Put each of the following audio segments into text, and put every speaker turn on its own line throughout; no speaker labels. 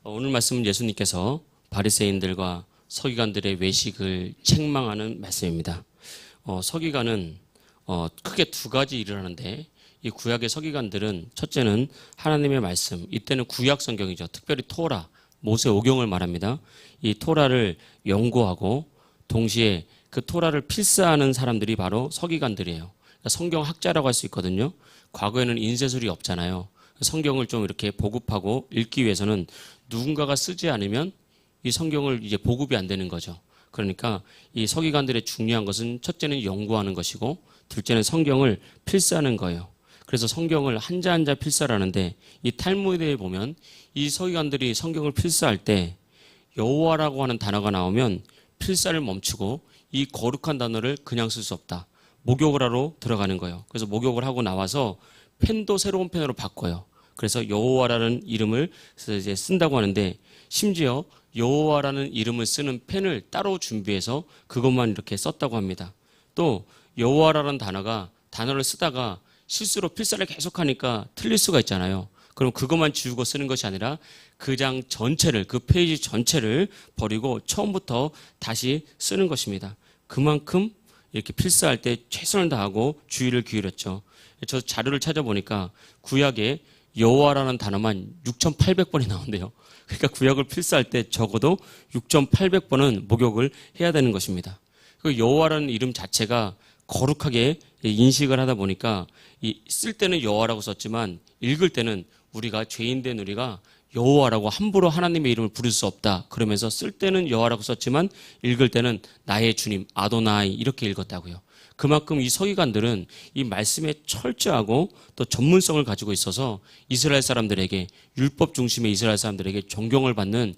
오늘 말씀은 예수님께서 바리새인들과 서기관들의 외식을 책망하는 말씀입니다. 서기관은 크게 두 가지 일을 하는데, 이 구약의 서기관들은 첫째는 하나님의 말씀, 이때는 구약 성경이죠. 특별히 토라, 모세 오경을 말합니다. 이 토라를 연구하고 동시에 그 토라를 필사하는 사람들이 바로 서기관들이에요. 그러니까 성경학자라고 할 수 있거든요. 과거에는 인쇄술이 없잖아요. 성경을 좀 이렇게 보급하고 읽기 위해서는 누군가가 쓰지 않으면 이 성경을 이제 보급이 안 되는 거죠. 그러니까 이 서기관들의 중요한 것은 첫째는 연구하는 것이고, 둘째는 성경을 필사하는 거예요. 그래서 성경을 한자 한자 필사를 하는데, 이 탈무드에 보면 이 서기관들이 성경을 필사할 때 여호와라고 하는 단어가 나오면 필사를 멈추고 이 거룩한 단어를 그냥 쓸 수 없다. 목욕을 하러 들어가는 거예요. 그래서 목욕을 하고 나와서 펜도 새로운 펜으로 바꿔요. 그래서 여호와라는 이름을 이제 쓴다고 하는데, 심지어 여호와라는 이름을 쓰는 펜을 따로 준비해서 그것만 이렇게 썼다고 합니다. 또 여호와라는 단어를 쓰다가 실수로 필사를 계속하니까 틀릴 수가 있잖아요. 그럼 그것만 지우고 쓰는 것이 아니라 그 장 전체를, 그 페이지 전체를 버리고 처음부터 다시 쓰는 것입니다. 그만큼 이렇게 필사할 때 최선을 다하고 주의를 기울였죠. 저 자료를 찾아보니까 구약에 여호와라는 단어만 6,800번이 나온대요. 그러니까 구약을 필사할 때 적어도 6,800번은 목욕을 해야 되는 것입니다. 그 여호와라는 이름 자체가 거룩하게 인식을 하다 보니까 쓸 때는 여호와라고 썼지만 읽을 때는 우리가 죄인된 우리가 여호와라고 함부로 하나님의 이름을 부를 수 없다. 그러면서 쓸 때는 여호와라고 썼지만 읽을 때는 나의 주님 아도나이 이렇게 읽었다고요. 그만큼 이 서기관들은 이 말씀에 철저하고 또 전문성을 가지고 있어서 이스라엘 사람들에게, 율법 중심의 이스라엘 사람들에게 존경을 받는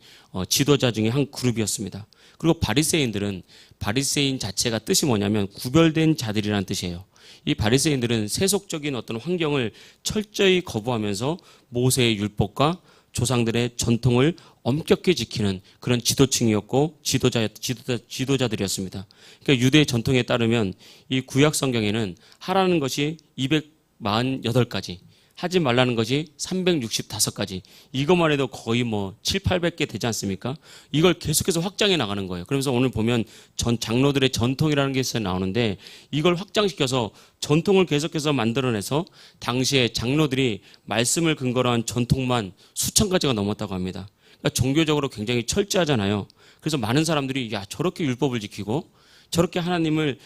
지도자 중에 한 그룹이었습니다. 그리고 바리새인들은, 바리새인 자체가 뜻이 뭐냐면 구별된 자들이라는 뜻이에요. 이 바리새인들은 세속적인 어떤 환경을 철저히 거부하면서 모세의 율법과 조상들의 전통을 엄격히 지키는 그런 지도층이었고 지도자들이었습니다. 그러니까 유대 전통에 따르면 이 구약 성경에는 하라는 것이 248가지, 하지 말라는 것이 365가지, 이것만 해도 거의 7, 800개 되지 않습니까? 이걸 계속해서 확장해 나가는 거예요. 그러면서 오늘 보면 장로들의 전통이라는 게 나오는데, 이걸 확장시켜서 전통을 계속해서 만들어내서 당시에 장로들이 말씀을 근거로 한 전통만 수천 가지가 넘었다고 합니다. 그러니까 종교적으로 굉장히 철저하잖아요. 그래서 많은 사람들이 저렇게 율법을 지키고 저렇게 하나님의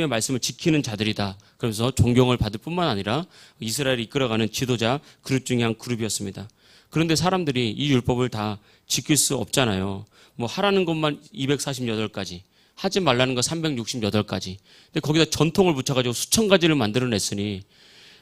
말씀을 지키는 자들이다. 그러면서 존경을 받을 뿐만 아니라 이스라엘을 이끌어가는 지도자 그룹 중에 한 그룹이었습니다. 그런데 사람들이 이 율법을 다 지킬 수 없잖아요. 하라는 것만 248가지, 하지 말라는 거 368가지. 근데 거기다 전통을 붙여가지고 수천 가지를 만들어냈으니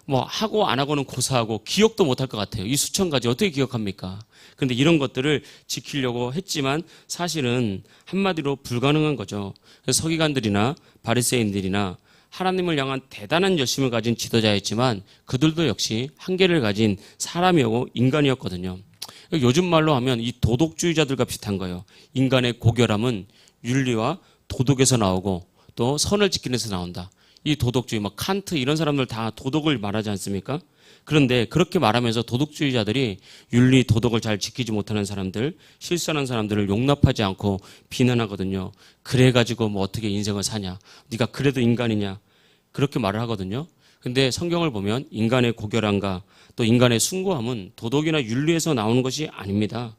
하고 안 하고는 고사하고 기억도 못할 것 같아요. 이 수천 가지 어떻게 기억합니까? 그런데 이런 것들을 지키려고 했지만 사실은 한마디로 불가능한 거죠. 그래서 서기관들이나 바리새인들이나 하나님을 향한 대단한 열심을 가진 지도자였지만 그들도 역시 한계를 가진 사람이었고 인간이었거든요. 요즘 말로 하면 이 도덕주의자들과 비슷한 거예요. 인간의 고결함은 윤리와 도덕에서 나오고 또 선을 지키는 데서 나온다. 이 도덕주의, 칸트 이런 사람들 다 도덕을 말하지 않습니까? 그런데 그렇게 말하면서 도덕주의자들이 윤리, 도덕을 잘 지키지 못하는 사람들, 실수하는 사람들을 용납하지 않고 비난하거든요. 그래가지고 어떻게 인생을 사냐? 네가 그래도 인간이냐? 그렇게 말을 하거든요. 근데 성경을 보면 인간의 고결함과 또 인간의 숭고함은 도덕이나 윤리에서 나오는 것이 아닙니다.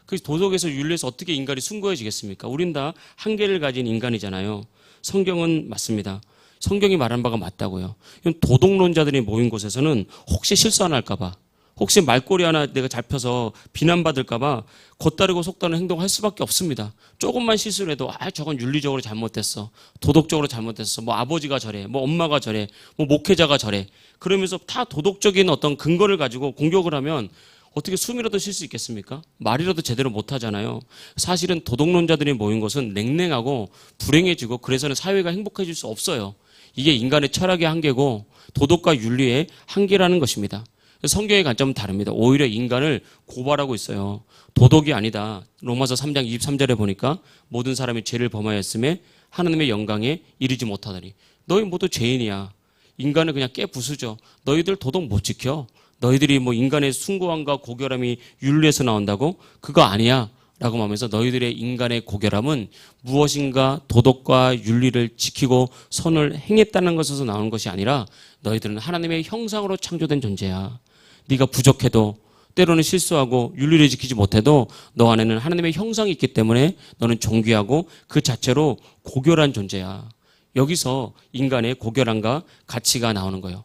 그 도덕에서 윤리에서 어떻게 인간이 숭고해지겠습니까? 우린 다 한계를 가진 인간이잖아요. 성경은 맞습니다. 성경이 말한 바가 맞다고요. 도덕론자들이 모인 곳에서는 혹시 실수 안 할까봐, 혹시 말꼬리 하나 내가 잡혀서 비난받을까봐 겉다르고 속다른 행동을 할 수밖에 없습니다. 조금만 실수를 해도 저건 윤리적으로 잘못됐어, 도덕적으로 잘못됐어, 아버지가 저래, 엄마가 저래, 목회자가 저래, 그러면서 다 도덕적인 어떤 근거를 가지고 공격을 하면 어떻게 숨이라도 쉴 수 있겠습니까? 말이라도 제대로 못하잖아요. 사실은 도덕론자들이 모인 곳은 냉랭하고 불행해지고 그래서는 사회가 행복해질 수 없어요. 이게 인간의 철학의 한계고 도덕과 윤리의 한계라는 것입니다. 성경의 관점은 다릅니다. 오히려 인간을 고발하고 있어요. 도덕이 아니다. 로마서 3장 23절에 보니까 모든 사람이 죄를 범하였음에 하나님의 영광에 이르지 못하다니. 너희 모두 죄인이야. 인간을 그냥 깨부수죠. 너희들 도덕 못 지켜. 너희들이 뭐 인간의 숭고함과 고결함이 윤리에서 나온다고? 그거 아니야 라고 하면서 너희들의 인간의 고결함은 무엇인가 도덕과 윤리를 지키고 선을 행했다는 것에서 나오는 것이 아니라 너희들은 하나님의 형상으로 창조된 존재야. 네가 부족해도 때로는 실수하고 윤리를 지키지 못해도 너 안에는 하나님의 형상이 있기 때문에 너는 존귀하고 그 자체로 고결한 존재야. 여기서 인간의 고결함과 가치가 나오는 거예요.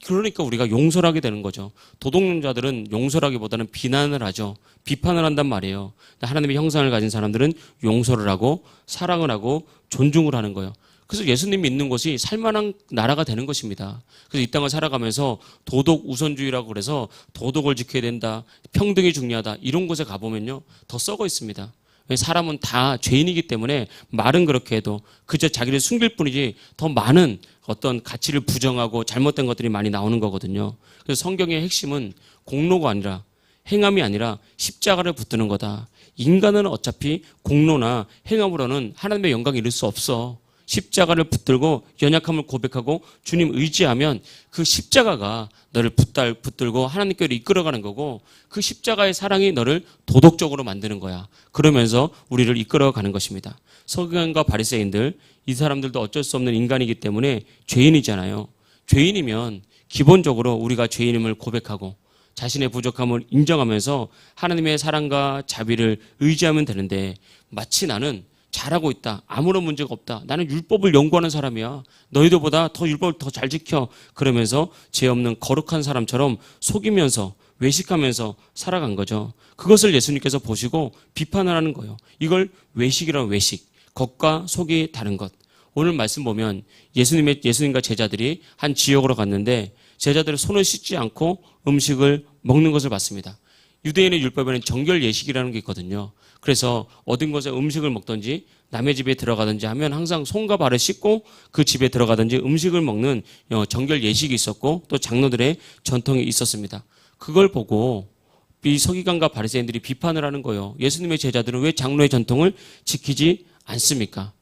그러니까 우리가 용서를 하게 되는 거죠. 도덕론자들은 용서라기보다는 비난을 하죠. 비판을 한단 말이에요. 하나님의 형상을 가진 사람들은 용서를 하고 사랑을 하고 존중을 하는 거예요. 그래서 예수님이 믿는 것이 살만한 나라가 되는 것입니다. 그래서 이 땅을 살아가면서 도덕 우선주의라고 그래서 도덕을 지켜야 된다, 평등이 중요하다 이런 곳에 가보면요 더 썩어 있습니다. 사람은 다 죄인이기 때문에 말은 그렇게 해도 그저 자기를 숨길 뿐이지 더 많은 어떤 가치를 부정하고 잘못된 것들이 많이 나오는 거거든요. 그래서 성경의 핵심은 공로가 아니라 행함이 아니라 십자가를 붙드는 거다. 인간은 어차피 공로나 행함으로는 하나님의 영광을 이룰 수 없어. 십자가를 붙들고 연약함을 고백하고 주님 의지하면 그 십자가가 너를 붙들고 하나님께로 이끌어가는 거고 그 십자가의 사랑이 너를 도덕적으로 만드는 거야. 그러면서 우리를 이끌어가는 것입니다. 서기관과 바리새인들 이 사람들도 어쩔 수 없는 인간이기 때문에 죄인이잖아요. 죄인이면 기본적으로 우리가 죄인임을 고백하고 자신의 부족함을 인정하면서 하나님의 사랑과 자비를 의지하면 되는데 마치 나는 잘하고 있다. 아무런 문제가 없다. 나는 율법을 연구하는 사람이야. 너희들보다 더 율법을 더 잘 지켜. 그러면서 죄 없는 거룩한 사람처럼 속이면서 외식하면서 살아간 거죠. 그것을 예수님께서 보시고 비판을 하는 거예요. 이걸 외식이라고 외식. 겉과 속이 다른 것. 오늘 말씀 보면 예수님과 제자들이 한 지역으로 갔는데 제자들이 손을 씻지 않고 음식을 먹는 것을 봤습니다. 유대인의 율법에는 정결 예식이라는 게 있거든요. 그래서 어딘 곳에 음식을 먹든지 남의 집에 들어가든지 하면 항상 손과 발을 씻고 그 집에 들어가든지 음식을 먹는 정결 예식이 있었고 또 장로들의 전통이 있었습니다. 그걸 보고 이 서기관과 바리새인들이 비판을 하는 거예요. 예수님의 제자들은 왜 장로의 전통을 지키지 않습니까?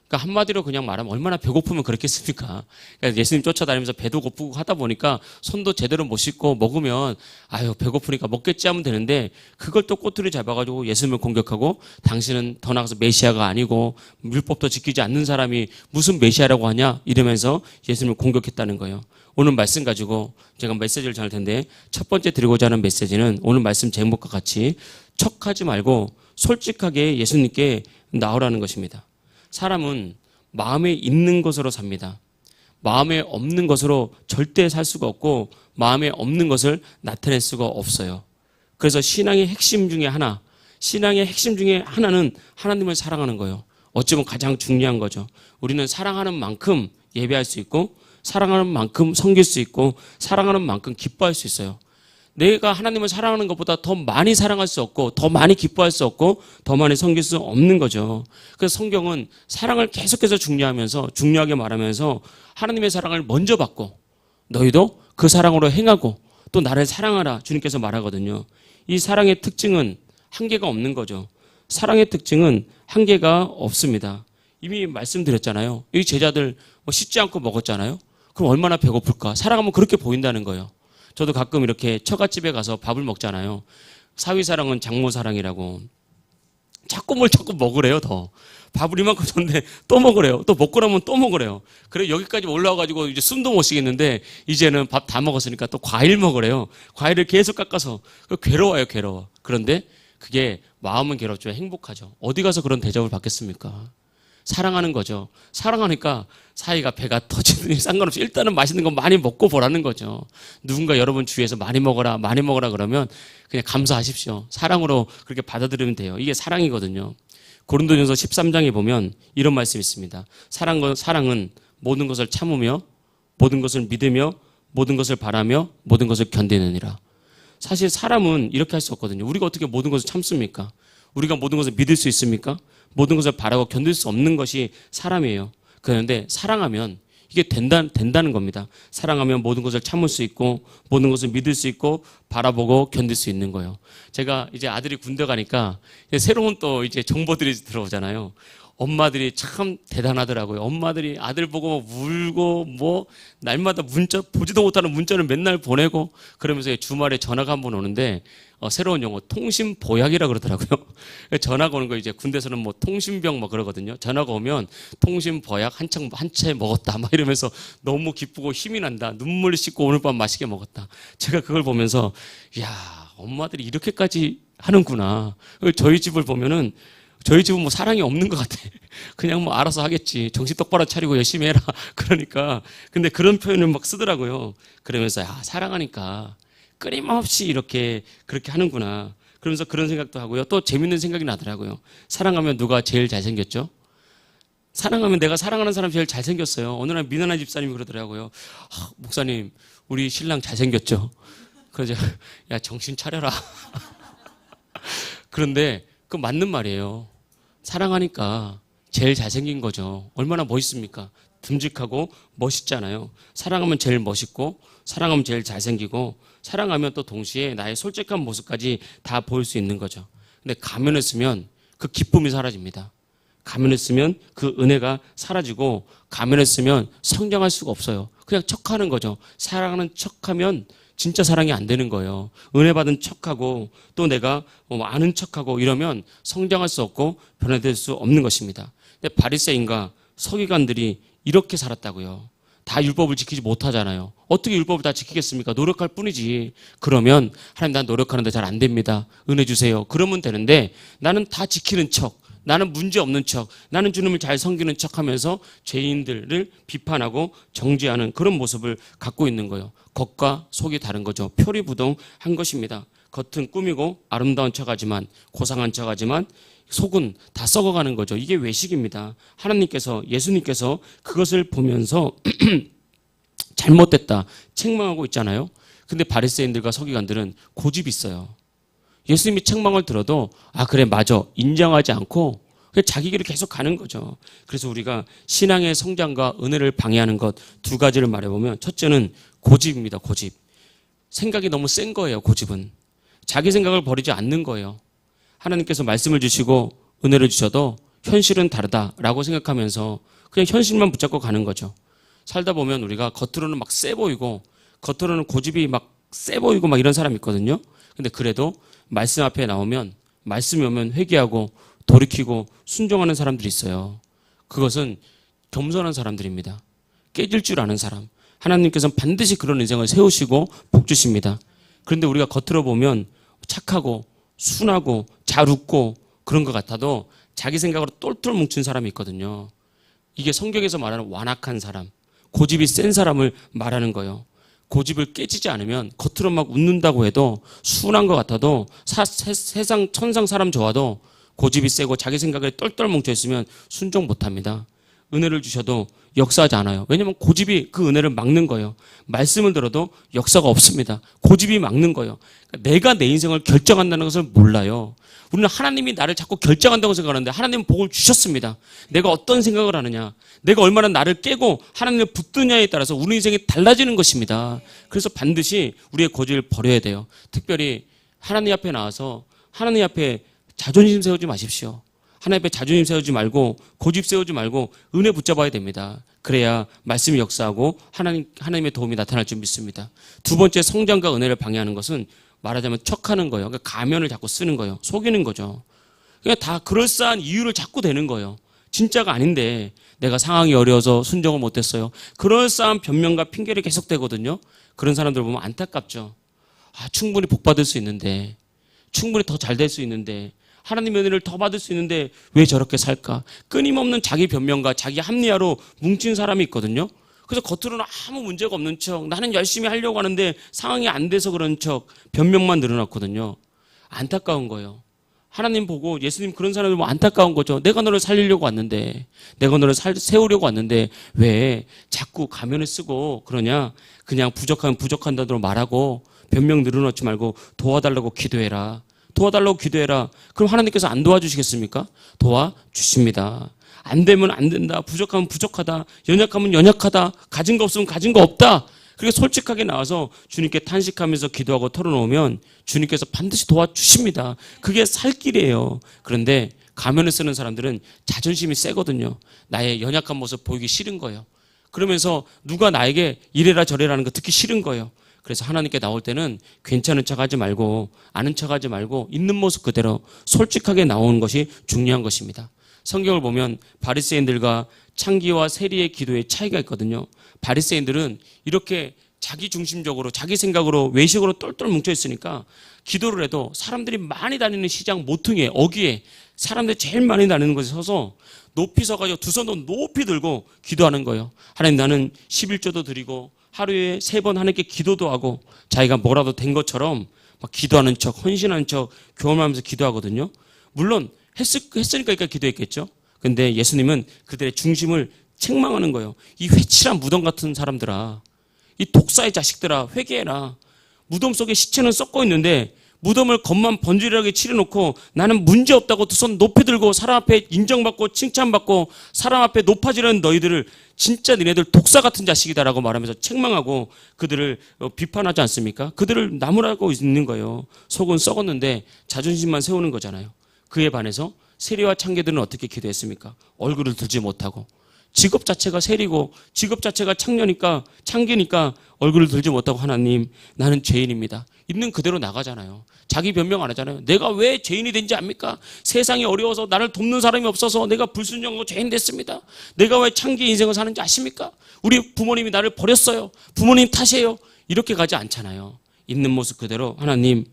그러니까 한마디로 그냥 말하면 얼마나 배고프면 그렇겠습니까? 그러니까 예수님 쫓아다니면서 배도 고프고 하다 보니까 손도 제대로 못 씻고 먹으면 아유 배고프니까 먹겠지 하면 되는데 그걸 또 꼬투리 잡아가지고 예수님을 공격하고 당신은 더 나가서 메시아가 아니고 율법도 지키지 않는 사람이 무슨 메시아라고 하냐 이러면서 예수님을 공격했다는 거예요. 오늘 말씀 가지고 제가 메시지를 전할 텐데 첫 번째 드리고자 하는 메시지는 오늘 말씀 제목과 같이 척하지 말고 솔직하게 예수님께 나오라는 것입니다. 사람은 마음에 있는 것으로 삽니다. 마음에 없는 것으로 절대 살 수가 없고 마음에 없는 것을 나타낼 수가 없어요. 그래서 신앙의 핵심 중에 하나는 하나님을 사랑하는 거예요. 어찌 보면 가장 중요한 거죠. 우리는 사랑하는 만큼 예배할 수 있고 사랑하는 만큼 섬길 수 있고 사랑하는 만큼 기뻐할 수 있어요. 내가 하나님을 사랑하는 것보다 더 많이 사랑할 수 없고 더 많이 기뻐할 수 없고 더 많이 섬길 수 없는 거죠. 그래서 성경은 사랑을 계속해서 중요하게 말하면서 하나님의 사랑을 먼저 받고 너희도 그 사랑으로 행하고 또 나를 사랑하라 주님께서 말하거든요. 이 사랑의 특징은 한계가 없는 거죠. 사랑의 특징은 한계가 없습니다. 이미 말씀드렸잖아요. 이 제자들 씻지 않고 먹었잖아요. 그럼 얼마나 배고플까? 사랑하면 그렇게 보인다는 거예요. 저도 가끔 이렇게 처갓집에 가서 밥을 먹잖아요. 사위사랑은 장모사랑이라고. 자꾸 먹으래요, 더. 밥을 이만큼 줬는데 또 먹으래요. 또 먹고 나면 또 먹으래요. 그래 여기까지 올라와가지고 이제 숨도 못 쉬겠는데 이제는 밥 다 먹었으니까 또 과일 먹으래요. 과일을 계속 깎아서. 괴로워요, 괴로워. 그런데 그게 마음은 괴롭죠. 행복하죠. 어디 가서 그런 대접을 받겠습니까? 사랑하는 거죠. 사랑하니까 사이가 배가 터지든지 상관없이 일단은 맛있는 거 많이 먹고 보라는 거죠. 누군가 여러분 주위에서 많이 먹어라 그러면 그냥 감사하십시오. 사랑으로 그렇게 받아들이면 돼요. 이게 사랑이거든요. 고린도전서 13장에 보면 이런 말씀이 있습니다. 사랑은 모든 것을 참으며 모든 것을 믿으며 모든 것을 바라며 모든 것을 견디느니라. 사실 사람은 이렇게 할 수 없거든요. 우리가 어떻게 모든 것을 참습니까? 우리가 모든 것을 믿을 수 있습니까? 모든 것을 바라고 견딜 수 없는 것이 사람이에요. 그런데 사랑하면 이게 된다는 겁니다. 사랑하면 모든 것을 참을 수 있고 모든 것을 믿을 수 있고 바라보고 견딜 수 있는 거예요. 제가 이제 아들이 군대 가니까 새로운 또 이제 정보들이 들어오잖아요. 엄마들이 참 대단하더라고요. 엄마들이 아들 보고 울고 뭐 날마다 문자 보지도 못하는 문자를 맨날 보내고 그러면서 주말에 전화가 한 번 오는데 새로운 용어 통신 보약이라 그러더라고요. 전화가 오는 거 이제 군대에서는 뭐 통신병 뭐 그러거든요. 전화가 오면 통신 보약 한 채 먹었다 막 이러면서 너무 기쁘고 힘이 난다. 눈물 씻고 오늘 밤 맛있게 먹었다. 제가 그걸 보면서 야 엄마들이 이렇게까지 하는구나. 저희 집을 보면은 저희 집은 뭐 사랑이 없는 것 같아. 그냥 뭐 알아서 하겠지. 정신 똑바로 차리고 열심히 해라. 그러니까 근데 그런 표현을 막 쓰더라고요. 그러면서 야 사랑하니까 끊임없이 그렇게 하는구나. 그러면서 그런 생각도 하고요. 또 재밌는 생각이 나더라고요. 사랑하면 누가 제일 잘생겼죠? 사랑하면 내가 사랑하는 사람 제일 잘생겼어요. 어느 날 민원한 집사님이 그러더라고요. 목사님 우리 신랑 잘생겼죠? 그래서 야 정신 차려라. 그런데 그 맞는 말이에요. 사랑하니까 제일 잘생긴 거죠. 얼마나 멋있습니까? 듬직하고 멋있잖아요. 사랑하면 제일 멋있고 사랑하면 제일 잘생기고 사랑하면 또 동시에 나의 솔직한 모습까지 다 보일 수 있는 거죠. 근데 가면을 쓰면 그 기쁨이 사라집니다. 가면을 쓰면 그 은혜가 사라지고 가면을 쓰면 성장할 수가 없어요. 그냥 척하는 거죠. 사랑하는 척하면 진짜 사랑이 안 되는 거예요. 은혜 받은 척하고 또 내가 아는 척하고 이러면 성장할 수 없고 변화될 수 없는 것입니다. 근데 바리새인과 서기관들이 이렇게 살았다고요. 다 율법을 지키지 못하잖아요. 어떻게 율법을 다 지키겠습니까? 노력할 뿐이지. 그러면 하나님 난 노력하는데 잘 안 됩니다. 은혜 주세요. 그러면 되는데 나는 다 지키는 척, 나는 문제 없는 척, 나는 주님을 잘 섬기는 척하면서 죄인들을 비판하고 정죄하는 그런 모습을 갖고 있는 거예요. 겉과 속이 다른 거죠. 표리부동한 것입니다. 겉은 꾸미고 아름다운 척하지만 고상한 척하지만 속은 다 썩어가는 거죠. 이게 외식입니다. 하나님께서 예수님께서 그것을 보면서 잘못됐다 책망하고 있잖아요. 근데 바리새인들과 서기관들은 고집이 있어요. 예수님이 책망을 들어도 그래 맞아 인정하지 않고 그냥 자기 길을 계속 가는 거죠. 그래서 우리가 신앙의 성장과 은혜를 방해하는 것 두 가지를 말해보면 첫째는 고집입니다. 고집. 생각이 너무 센 거예요. 고집은. 자기 생각을 버리지 않는 거예요. 하나님께서 말씀을 주시고 은혜를 주셔도 현실은 다르다라고 생각하면서 그냥 현실만 붙잡고 가는 거죠. 살다 보면 우리가 겉으로는 막 세 보이고 겉으로는 고집이 막 세 보이고 막 이런 사람이 있거든요. 근데 그래도 말씀 앞에 나오면 말씀이 오면 회개하고 돌이키고 순종하는 사람들이 있어요. 그것은 겸손한 사람들입니다. 깨질 줄 아는 사람. 하나님께서는 반드시 그런 인생을 세우시고 복 주십니다. 그런데 우리가 겉으로 보면 착하고 순하고 잘 웃고 그런 것 같아도 자기 생각으로 똘똘 뭉친 사람이 있거든요. 이게 성경에서 말하는 완악한 사람, 고집이 센 사람을 말하는 거예요. 고집을 깨지지 않으면 겉으로 막 웃는다고 해도 순한 것 같아도 세상 천상 사람 좋아도 고집이 세고 자기 생각에 똘똘 뭉쳐 있으면 순종 못합니다. 은혜를 주셔도 역사하지 않아요. 왜냐하면 고집이 그 은혜를 막는 거예요. 말씀을 들어도 역사가 없습니다. 고집이 막는 거예요. 그러니까 내가 내 인생을 결정한다는 것을 몰라요. 우리는 하나님이 나를 자꾸 결정한다고 생각하는데 하나님은 복을 주셨습니다. 내가 어떤 생각을 하느냐, 내가 얼마나 나를 깨고 하나님을 붙드냐에 따라서 우리 인생이 달라지는 것입니다. 그래서 반드시 우리의 고집을 버려야 돼요. 특별히 하나님 앞에 나와서 하나님 앞에 자존심 세우지 마십시오. 하나님 앞에 자존심 세우지 말고 고집 세우지 말고 은혜 붙잡아야 됩니다. 그래야 말씀이 역사하고 하나님의 도움이 나타날 줄 믿습니다. 두 번째 성장과 은혜를 방해하는 것은 말하자면 척하는 거예요. 그러니까 가면을 자꾸 쓰는 거예요. 속이는 거죠. 그냥 다 그럴싸한 이유를 자꾸 대는 거예요. 진짜가 아닌데 내가 상황이 어려워서 순종을 못했어요. 그럴싸한 변명과 핑계를 계속 대거든요. 그런 사람들 보면 안타깝죠. 충분히 복 받을 수 있는데 충분히 더 잘 될 수 있는데 하나님의 은혜를 더 받을 수 있는데 왜 저렇게 살까? 끊임없는 자기 변명과 자기 합리화로 뭉친 사람이 있거든요. 그래서 겉으로는 아무 문제가 없는 척 나는 열심히 하려고 하는데 상황이 안 돼서 그런 척 변명만 늘어났거든요. 안타까운 거예요. 하나님 보고 예수님 그런 사람들 보면 안타까운 거죠. 내가 너를 살리려고 왔는데 내가 너를 세우려고 왔는데 왜 자꾸 가면을 쓰고 그러냐. 그냥 부족하면 부족한다고 말하고 변명 늘어놓지 말고 도와달라고 기도해라. 도와달라고 기도해라. 그럼 하나님께서 안 도와주시겠습니까? 도와주십니다. 안 되면 안 된다. 부족하면 부족하다. 연약하면 연약하다. 가진 거 없으면 가진 거 없다. 그렇게 솔직하게 나와서 주님께 탄식하면서 기도하고 털어놓으면 주님께서 반드시 도와주십니다. 그게 살 길이에요. 그런데 가면을 쓰는 사람들은 자존심이 세거든요. 나의 연약한 모습 보이기 싫은 거예요. 그러면서 누가 나에게 이래라 저래라는 거 듣기 싫은 거예요. 그래서 하나님께 나올 때는 괜찮은 척하지 말고 아는 척하지 말고 있는 모습 그대로 솔직하게 나오는 것이 중요한 것입니다. 성경을 보면 바리새인들과 창기와 세리의 기도의 차이가 있거든요. 바리새인들은 이렇게 자기 중심적으로 자기 생각으로 외식으로 똘똘 뭉쳐 있으니까 기도를 해도 사람들이 많이 다니는 시장 모퉁이에 어귀에 사람들이 제일 많이 다니는 곳에 서서 높이 서가지고 두 손도 높이 들고 기도하는 거예요. 하나님, 나는 11조도 드리고 하루에 3번 하나님께 기도도 하고 자기가 뭐라도 된 것처럼 막 기도하는 척, 헌신하는 척, 교험하면서 기도하거든요. 물론 했으니까 기도했겠죠. 근데 예수님은 그들의 중심을 책망하는 거예요. 이 회칠한 무덤 같은 사람들아, 이 독사의 자식들아, 회개해라. 무덤 속에 시체는 썩고 있는데 무덤을 겉만 번지르르하게 칠해놓고 나는 문제없다고 두 손 높이 들고 사람 앞에 인정받고 칭찬받고 사람 앞에 높아지려는 너희들을 진짜 니네들 독사 같은 자식이다라고 말하면서 책망하고 그들을 비판하지 않습니까? 그들을 나무라고 있는 거예요. 속은 썩었는데 자존심만 세우는 거잖아요. 그에 반해서 세리와 창기들은 어떻게 기도했습니까? 얼굴을 들지 못하고 직업 자체가 세리고 직업 자체가 창기니까 얼굴을 들지 못하고 하나님, 나는 죄인입니다. 있는 그대로 나가잖아요. 자기 변명 안 하잖아요. 내가 왜 죄인이 된지 압니까? 세상이 어려워서 나를 돕는 사람이 없어서 내가 불순종하고 죄인 됐습니다. 내가 왜 창기 인생을 사는지 아십니까? 우리 부모님이 나를 버렸어요. 부모님 탓이에요. 이렇게 가지 않잖아요. 있는 모습 그대로 하나님,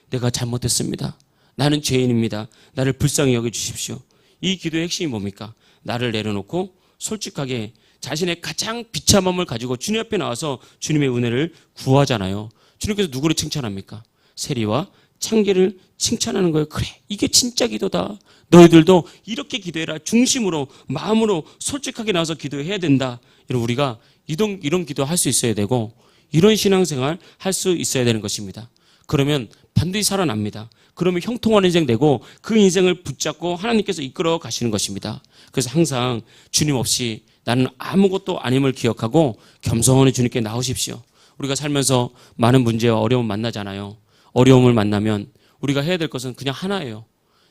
내가 잘못했습니다. 나는 죄인입니다. 나를 불쌍히 여겨주십시오. 이 기도의 핵심이 뭡니까? 나를 내려놓고 솔직하게 자신의 가장 비참함을 가지고 주님 앞에 나와서 주님의 은혜를 구하잖아요. 주님께서 누구를 칭찬합니까? 세리와 창기를 칭찬하는 거예요. 그래, 이게 진짜 기도다. 너희들도 이렇게 기도해라. 중심으로, 마음으로 솔직하게 나와서 기도해야 된다. 우리가 이런 기도할 수 있어야 되고 이런 신앙생활 할 수 있어야 되는 것입니다. 그러면 반드시 살아납니다. 그러면 형통한 인생 되고 그 인생을 붙잡고 하나님께서 이끌어 가시는 것입니다. 그래서 항상 주님 없이 나는 아무것도 아님을 기억하고 겸손히 주님께 나오십시오. 우리가 살면서 많은 문제와 어려움 만나잖아요. 어려움을 만나면 우리가 해야 될 것은 그냥 하나예요.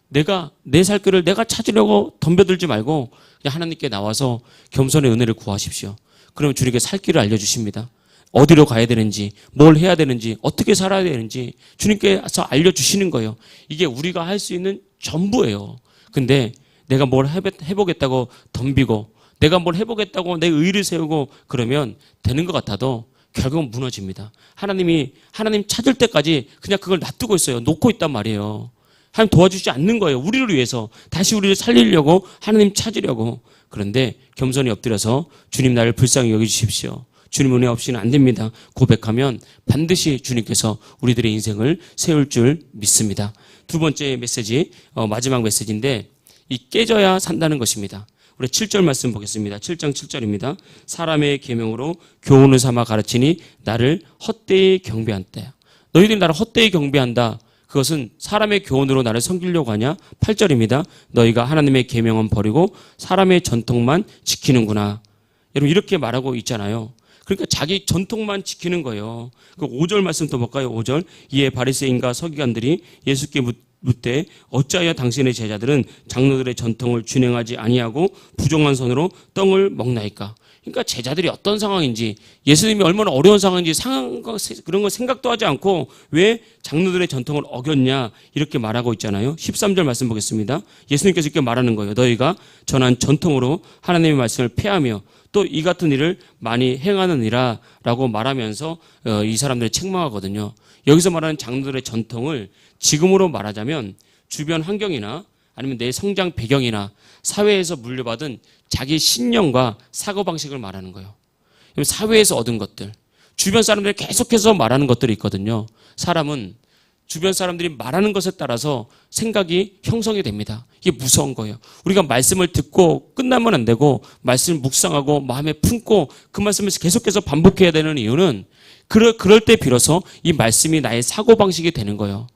내 살 길을 내가 찾으려고 덤벼들지 말고 그냥 하나님께 나와서 겸손의 은혜를 구하십시오. 그러면 주님께 살 길을 알려주십니다. 어디로 가야 되는지, 뭘 해야 되는지, 어떻게 살아야 되는지 주님께서 알려주시는 거예요. 이게 우리가 할 수 있는 전부예요. 근데 내가 뭘 해보겠다고 덤비고 내가 뭘 해보겠다고 내 의의를 세우고 그러면 되는 것 같아도 결국은 무너집니다. 하나님 찾을 때까지 그냥 그걸 놔두고 있어요. 놓고 있단 말이에요. 하나님 도와주지 않는 거예요. 우리를 위해서 다시 우리를 살리려고 하나님 찾으려고. 그런데 겸손히 엎드려서 주님, 나를 불쌍히 여겨주십시오. 주님 은혜 없이는 안 됩니다. 고백하면 반드시 주님께서 우리들의 인생을 세울 줄 믿습니다. 두 번째 메시지, 마지막 메시지인데 이 깨져야 산다는 것입니다. 우리 7절 말씀 보겠습니다. 7장 7절입니다. 사람의 계명으로 교훈을 삼아 가르치니 나를 헛되이 경배한다. 너희들이 나를 헛되이 경배한다. 그것은 사람의 교훈으로 나를 섬기려고 하냐? 8절입니다. 너희가 하나님의 계명은 버리고 사람의 전통만 지키는구나. 여러분 이렇게 말하고 있잖아요. 그러니까 자기 전통만 지키는 거예요. 5절 말씀 또 볼까요? 5절. 이에 바리새인과 서기관들이 예수께 묻되 어찌하여 당신의 제자들은 장로들의 전통을 준행하지 아니하고 부정한 손으로 떡을 먹나이까? 그러니까 제자들이 어떤 상황인지, 예수님이 얼마나 어려운 상황인지 그런 거 생각도 하지 않고 왜 장로들의 전통을 어겼냐 이렇게 말하고 있잖아요. 13절 말씀 보겠습니다. 예수님께서 이렇게 말하는 거예요. 너희가 전한 전통으로 하나님의 말씀을 폐하며 또 이 같은 일을 많이 행하느니라 라고 말하면서 이 사람들을 책망하거든요. 여기서 말하는 장로들의 전통을 지금으로 말하자면 주변 환경이나 아니면 내 성장 배경이나 사회에서 물려받은 자기 신념과 사고방식을 말하는 거예요. 사회에서 얻은 것들, 주변 사람들이 계속해서 말하는 것들이 있거든요. 사람은 주변 사람들이 말하는 것에 따라서 생각이 형성이 됩니다. 이게 무서운 거예요. 우리가 말씀을 듣고 끝나면 안 되고 말씀을 묵상하고 마음에 품고 그 말씀을 계속해서 반복해야 되는 이유는 그럴 때 비로소 이 말씀이 나의 사고방식이 되는 거예요.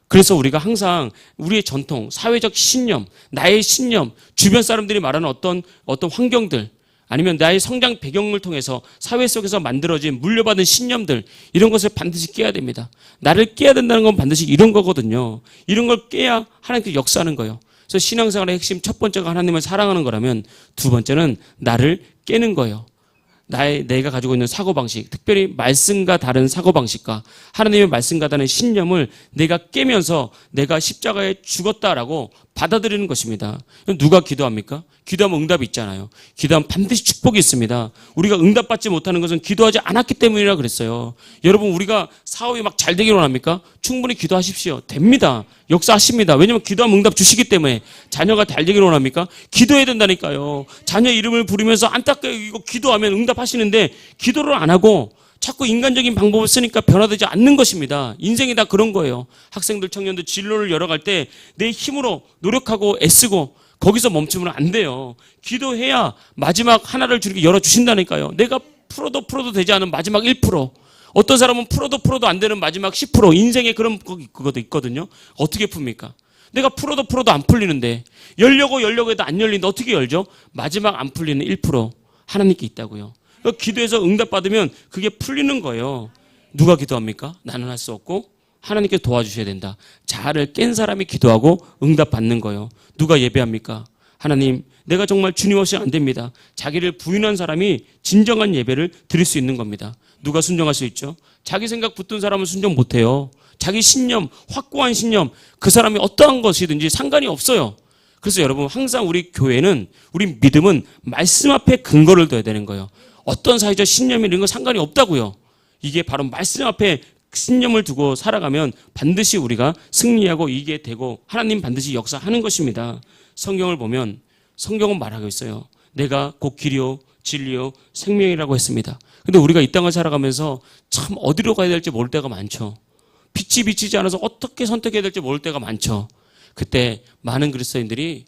그래서 우리가 항상 우리의 전통, 사회적 신념, 나의 신념, 주변 사람들이 말하는 어떤 환경들, 아니면 나의 성장 배경을 통해서 사회 속에서 만들어진 물려받은 신념들, 이런 것을 반드시 깨야 됩니다. 나를 깨야 된다는 건 반드시 이런 거거든요. 이런 걸 깨야 하나님께서 역사하는 거예요. 그래서 신앙생활의 핵심 첫 번째가 하나님을 사랑하는 거라면 두 번째는 나를 깨는 거예요. 내가 가지고 있는 사고방식, 특별히 말씀과 다른 사고방식과 하나님의 말씀과 다른 신념을 내가 깨면서 내가 십자가에 죽었다라고 받아들이는 것입니다. 누가 기도합니까? 기도하면 응답이 있잖아요. 기도하면 반드시 축복이 있습니다. 우리가 응답받지 못하는 것은 기도하지 않았기 때문이라 그랬어요. 여러분, 우리가 사업이 막 잘 되기를 원합니까? 충분히 기도하십시오. 됩니다. 역사하십니다. 왜냐하면 기도하면 응답 주시기 때문에. 자녀가 잘 되기를 원합니까? 기도해야 된다니까요. 자녀 이름을 부르면서 안타깝게 이거 기도하면 응답하시는데 기도를 안 하고 자꾸 인간적인 방법을 쓰니까 변화되지 않는 것입니다. 인생이 다 그런 거예요. 학생들, 청년들 진로를 열어갈 때 내 힘으로 노력하고 애쓰고 거기서 멈추면 안 돼요. 기도해야 마지막 하나를 주님께 열어주신다니까요. 내가 풀어도 되지 않은 마지막 1%. 어떤 사람은 풀어도 안 되는 마지막 10%. 인생에 그런 그것도 있거든요. 어떻게 풉니까? 내가 풀어도 안 풀리는데 열려고 해도 안 열리는데 어떻게 열죠? 마지막 안 풀리는 1% 하나님께 있다고요. 기도해서 응답받으면 그게 풀리는 거예요. 누가 기도합니까? 나는 할 수 없고 하나님께 도와주셔야 된다. 자아를 깬 사람이 기도하고 응답받는 거예요. 누가 예배합니까? 하나님, 내가 정말 주님 없이 안 됩니다. 자기를 부인한 사람이 진정한 예배를 드릴 수 있는 겁니다. 누가 순종할 수 있죠? 자기 생각 붙든 사람은 순종 못해요. 자기 신념, 확고한 신념, 그 사람이 어떠한 것이든지 상관이 없어요. 그래서 여러분, 항상 우리 교회는, 우리 믿음은 말씀 앞에 근거를 둬야 되는 거예요. 어떤 사회적 신념이 이런 건 상관이 없다고요. 이게 바로 말씀 앞에 신념을 두고 살아가면 반드시 우리가 승리하고 이기게 되고 하나님 반드시 역사하는 것입니다. 성경을 보면 성경은 말하고 있어요. 내가 곧 길이요 진리요 생명이라고 했습니다. 근데 우리가 이 땅을 살아가면서 참 어디로 가야 될지 모를 때가 많죠. 빛이 비치지 않아서 어떻게 선택해야 될지 모를 때가 많죠. 그때 많은 그리스도인들이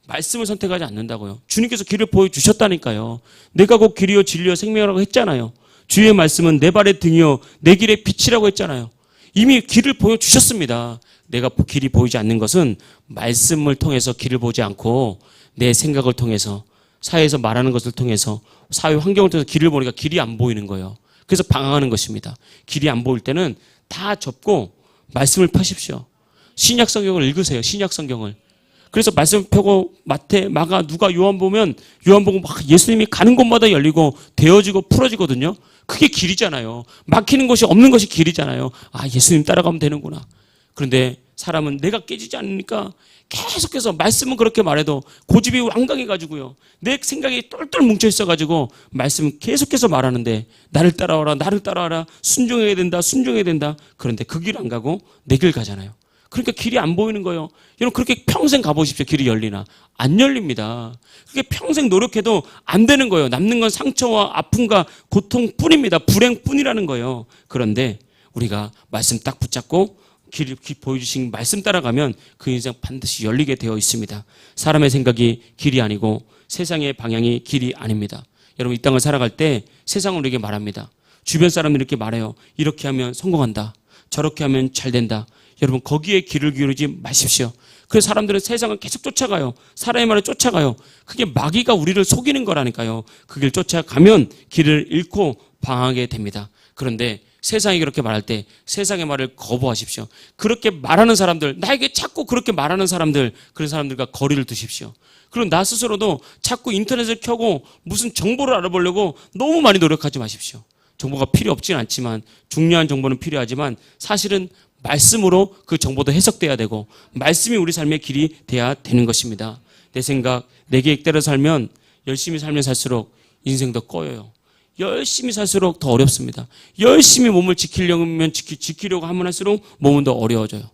말씀을 선택하지 않는다고요. 주님께서 길을 보여주셨다니까요. 내가 곧 길이요 진리요 생명이라고 했잖아요. 주의 말씀은 내 발의 등이요 내 길의 빛이라고 했잖아요. 이미 길을 보여주셨습니다. 내가 길이 보이지 않는 것은 말씀을 통해서 길을 보지 않고 내 생각을 통해서 사회에서 말하는 것을 통해서 사회 환경을 통해서 길을 보니까 길이 안 보이는 거예요. 그래서 방황하는 것입니다. 길이 안 보일 때는 다 접고 말씀을 펴십시오. 신약 성경을 읽으세요. 신약 성경을. 그래서 말씀 펴고 마태, 마가, 누가 요한 보면 요한복음 막 예수님이 가는 곳마다 열리고 되어지고 풀어지거든요. 그게 길이잖아요. 막히는 것이 없는 것이 길이잖아요. 아, 예수님 따라가면 되는구나. 그런데 사람은 내가 깨지지 않으니까 계속해서 말씀은 그렇게 말해도 고집이 완강해가지고요. 내 생각이 똘똘 뭉쳐있어가지고 말씀은 계속해서 말하는데 나를 따라와라 순종해야 된다. 그런데 그 길 안 가고 내 길 가잖아요. 그러니까 길이 안 보이는 거예요. 여러분 그렇게 평생 가보십시오. 길이 열리나. 안 열립니다. 그게 평생 노력해도 안 되는 거예요. 남는 건 상처와 아픔과 고통뿐입니다. 불행뿐이라는 거예요. 그런데 우리가 말씀 딱 붙잡고 길 보여주신 말씀 따라가면 그 인생 반드시 열리게 되어 있습니다. 사람의 생각이 길이 아니고 세상의 방향이 길이 아닙니다. 여러분 이 땅을 살아갈 때 세상은 우리에게 말합니다. 주변 사람들이 이렇게 말해요. 이렇게 하면 성공한다. 저렇게 하면 잘 된다. 여러분 거기에 귀를 기울이지 마십시오. 그래서 사람들은 세상을 계속 쫓아가요. 사람의 말을 쫓아가요. 그게 마귀가 우리를 속이는 거라니까요. 그 길 쫓아가면 길을 잃고 방황하게 됩니다. 그런데 세상이 그렇게 말할 때 세상의 말을 거부하십시오. 그렇게 말하는 사람들, 나에게 자꾸 그렇게 말하는 사람들, 그런 사람들과 거리를 두십시오. 그리고 나 스스로도 자꾸 인터넷을 켜고 무슨 정보를 알아보려고 너무 많이 노력하지 마십시오. 정보가 필요 없지는 않지만 중요한 정보는 필요하지만 사실은 말씀으로 그 정보도 해석돼야 되고 말씀이 우리 삶의 길이 돼야 되는 것입니다. 내 생각, 내 계획대로 살면 열심히 살면 살수록 인생도 꺼여요. 열심히 살수록 더 어렵습니다. 열심히 몸을 지키려고 하면 할수록 몸은 더 어려워져요.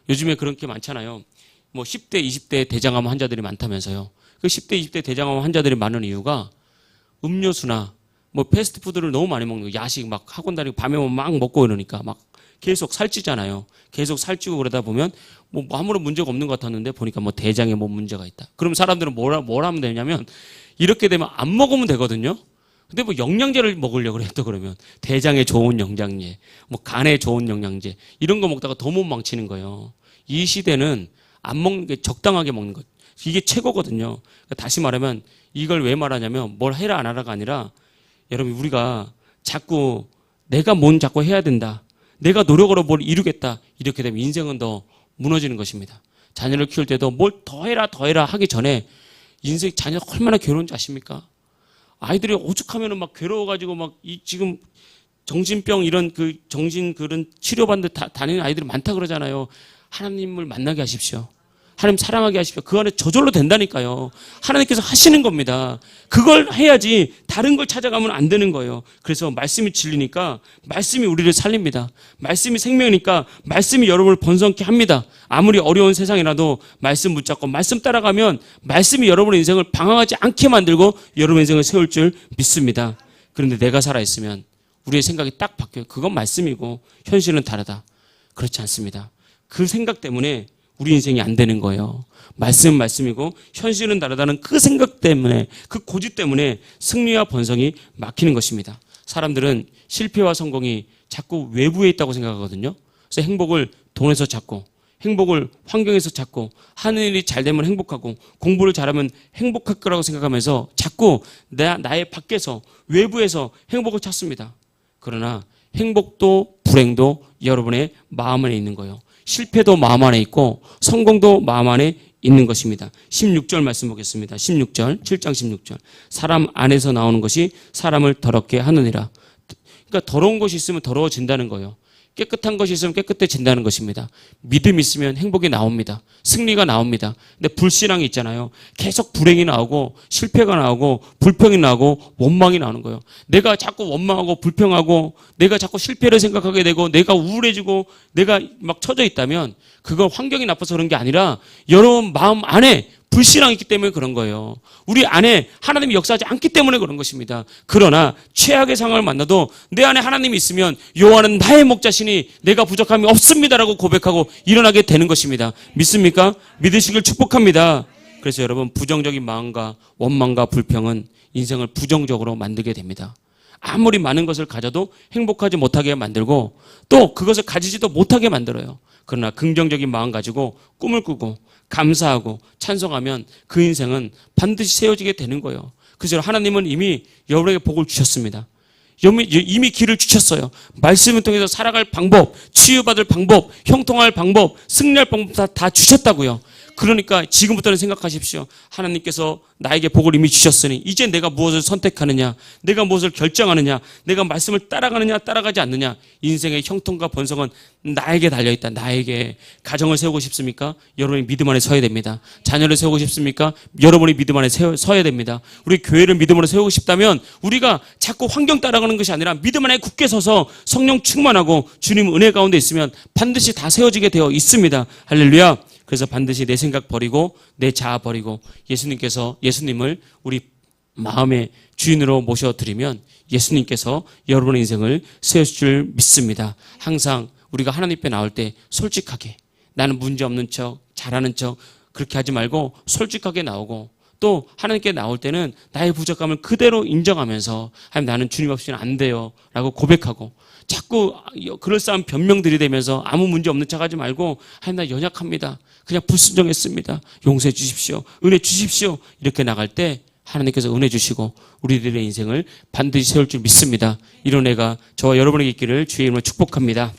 요즘에 그런 게 많잖아요. 뭐 10대, 20대 대장암 환자들이 많다면서요. 그 10대, 20대 대장암 환자들이 많은 이유가 음료수나 뭐 패스트푸드를 너무 많이 먹는 거, 야식 막 학원 다니고 밤에 막 먹고 이러니까 막 계속 살찌잖아요. 계속 살찌고 그러다 보면 뭐 아무런 문제가 없는 것 같았는데 보니까 뭐 대장에 뭐 문제가 있다. 그럼 사람들은 뭘 하면 되냐면 이렇게 되면 안 먹으면 되거든요. 근데 뭐 영양제를 먹으려고 그래요. 또 그러면 대장에 좋은 영양제, 뭐 간에 좋은 영양제 이런 거 먹다가 더 못 망치는 거예요. 이 시대는 안 먹는 게 적당하게 먹는 것. 이게 최고거든요. 그러니까 다시 말하면 이걸 왜 말하냐면 뭘 해라 안 하라가 아니라 여러분 우리가 자꾸 내가 뭔 자꾸 해야 된다. 내가 노력으로 뭘 이루겠다. 이렇게 되면 인생은 더 무너지는 것입니다. 자녀를 키울 때도 뭘 더해라 하기 전에 인생 자녀가 얼마나 괴로운지 아십니까? 아이들이 오죽하면은 막 괴로워가지고 막 지금 정신병 이런 그 정신 그런 치료받는 다니는 아이들이 많다 그러잖아요. 하나님을 만나게 하십시오. 하나님 사랑하게 하십시오. 그 안에 저절로 된다니까요. 하나님께서 하시는 겁니다. 그걸 해야지 다른 걸 찾아가면 안 되는 거예요. 그래서 말씀이 진리니까 말씀이 우리를 살립니다. 말씀이 생명이니까 말씀이 여러분을 번성케 합니다. 아무리 어려운 세상이라도 말씀 붙잡고 말씀 따라가면 말씀이 여러분의 인생을 방황하지 않게 만들고 여러분의 인생을 세울 줄 믿습니다. 그런데 내가 살아있으면 우리의 생각이 딱 바뀌어요. 그건 말씀이고 현실은 다르다. 그렇지 않습니다. 그 생각 때문에 우리 인생이 안 되는 거예요. 말씀은 말씀이고 현실은 다르다는 그 생각 때문에, 그 고집 때문에 승리와 번성이 막히는 것입니다. 사람들은 실패와 성공이 자꾸 외부에 있다고 생각하거든요. 그래서 행복을 돈에서 찾고, 행복을 환경에서 찾고, 하는 일이 잘 되면 행복하고, 공부를 잘하면 행복할 거라고 생각하면서 자꾸 나의 밖에서, 외부에서 행복을 찾습니다. 그러나 행복도 불행도 여러분의 마음 안에 있는 거예요. 실패도 마음 안에 있고 성공도 마음 안에 있는 것입니다. 16절 말씀 보겠습니다. 16절, 7장 16절. 사람 안에서 나오는 것이 사람을 더럽게 하느니라. 그러니까 더러운 것이 있으면 더러워진다는 거예요. 깨끗한 것이 있으면 깨끗해진다는 것입니다. 믿음이 있으면 행복이 나옵니다. 승리가 나옵니다. 근데 불신앙이 있잖아요. 계속 불행이 나오고 실패가 나오고 불평이 나오고 원망이 나오는 거예요. 내가 자꾸 원망하고 불평하고 내가 자꾸 실패를 생각하게 되고 내가 우울해지고 내가 막 처져 있다면 그건 환경이 나빠서 그런 게 아니라 여러분 마음 안에 불신앙이 있기 때문에 그런 거예요. 우리 안에 하나님이 역사하지 않기 때문에 그런 것입니다. 그러나 최악의 상황을 만나도 내 안에 하나님이 있으면 여호와는 나의 목자시니 내가 부족함이 없습니다라고 고백하고 일어나게 되는 것입니다. 믿습니까? 믿으시길 축복합니다. 그래서 여러분 부정적인 마음과 원망과 불평은 인생을 부정적으로 만들게 됩니다. 아무리 많은 것을 가져도 행복하지 못하게 만들고 또 그것을 가지지도 못하게 만들어요. 그러나 긍정적인 마음 가지고 꿈을 꾸고 감사하고 찬송하면 그 인생은 반드시 세워지게 되는 거예요. 그래서 하나님은 이미 여러분에게 복을 주셨습니다. 이미 길을 주셨어요. 말씀을 통해서 살아갈 방법, 치유받을 방법, 형통할 방법, 승리할 방법 다 주셨다고요. 그러니까 지금부터는 생각하십시오. 하나님께서 나에게 복을 이미 주셨으니 이제 내가 무엇을 선택하느냐, 내가 무엇을 결정하느냐, 내가 말씀을 따라가느냐 따라가지 않느냐. 인생의 형통과 번성은 나에게 달려있다. 나에게. 가정을 세우고 싶습니까? 여러분이 믿음 안에 서야 됩니다. 자녀를 세우고 싶습니까? 여러분이 믿음 안에 서야 됩니다. 우리 교회를 믿음으로 세우고 싶다면 우리가 자꾸 환경 따라가는 것이 아니라 믿음 안에 굳게 서서 성령 충만하고 주님 은혜 가운데 있으면 반드시 다 세워지게 되어 있습니다. 할렐루야. 그래서 반드시 내 생각 버리고 내 자아 버리고 예수님을 우리 마음의 주인으로 모셔드리면 예수님께서 여러분의 인생을 세우실 줄 믿습니다. 항상 우리가 하나님 앞에 나올 때 솔직하게 나는 문제없는 척 잘하는 척 그렇게 하지 말고 솔직하게 나오고 또 하나님께 나올 때는 나의 부족함을 그대로 인정하면서 하나님 나는 주님 없이는 안 돼요 라고 고백하고 자꾸 그럴싸한 변명 들이대면서 아무 문제 없는 척 하지 말고 하나님 나 연약합니다. 그냥 불순종했습니다. 용서해 주십시오. 은혜 주십시오. 이렇게 나갈 때 하나님께서 은혜 주시고 우리들의 인생을 반드시 세울 줄 믿습니다. 이런 애가 저와 여러분에게 있기를 주의 이름으로 축복합니다.